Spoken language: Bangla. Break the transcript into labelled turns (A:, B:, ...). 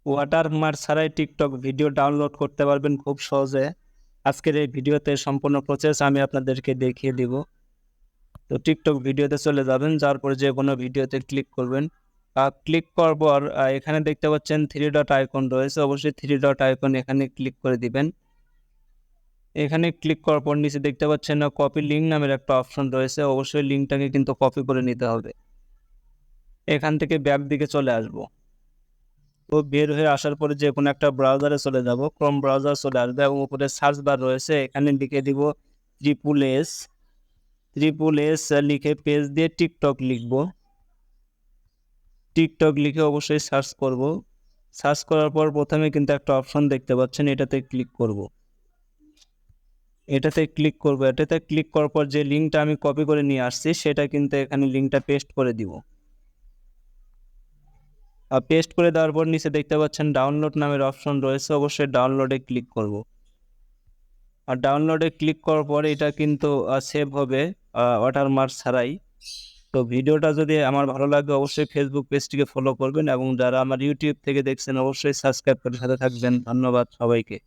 A: ওয়াটারমার্ক ছাড়াই টিকটক ভিডিও ডাউনলোড করতে পারবেন খুব সহজে। আজকের এই ভিডিওতে সম্পূর্ণ প্রসেস আমি আপনাদেরকে দেখিয়ে দিব। তো টিকটক ভিডিওতে চলে যাবেন, যার পরে যে কোনো ভিডিওতে ক্লিক করবেন। ক্লিক করার পর এখানে দেখতে পাচ্ছেন থ্রি ডট আইকন রয়েছে, অবশ্যই থ্রি ডট আইকন এখানে ক্লিক করে দিবেন। এখানে ক্লিক করার পর নিচে দেখতে পাচ্ছেন কপি লিঙ্ক নামের একটা অপশন রয়েছে, অবশ্যই লিঙ্কটাকে কিন্তু কপি করে নিতে হবে। এখান থেকে ব্যাক দিকে চলে আসবো। তো বের হয়ে আসার পরে যে কোনো একটা ব্রাউজারে চলে যাব, ক্রোম ব্রাউজার চলে আসবে এবং উপরে সার্চ বার রয়েছে, এখানে লিখে দিব ট্রিপল এস লিখে পেজ দিয়ে টিকটক লিখব। টিকটক লিখে অবশ্যই সার্চ করব। সার্চ করার পর প্রথমে কিন্তু একটা অপশন দেখতে পাচ্ছেন, এটাতে ক্লিক করব। এটাতে ক্লিক করার পর যে লিঙ্কটা আমি কপি করে নিয়ে আসছি সেটা কিন্তু এখানে লিঙ্কটা পেস্ট করে দিব। আর পেস্ট করে দেওয়ার পর নিচে দেখতে পাচ্ছেন ডাউনলোড নামের অপশন রয়েছে, অবশ্যই ডাউনলোডে ক্লিক করব। আর ডাউনলোডে ক্লিক করার পর এটা কিন্তু সেভ হবে ওয়াটারমার্ক ছাড়াই। তো ভিডিওটা যদি আমার ভালো লাগে অবশ্যই ফেসবুক পেজটিকে ফলো করবেন এবং যারা আমার ইউটিউব থেকে দেখছেন অবশ্যই সাবস্ক্রাইব করে সাথে থাকবেন। ধন্যবাদ সবাইকে।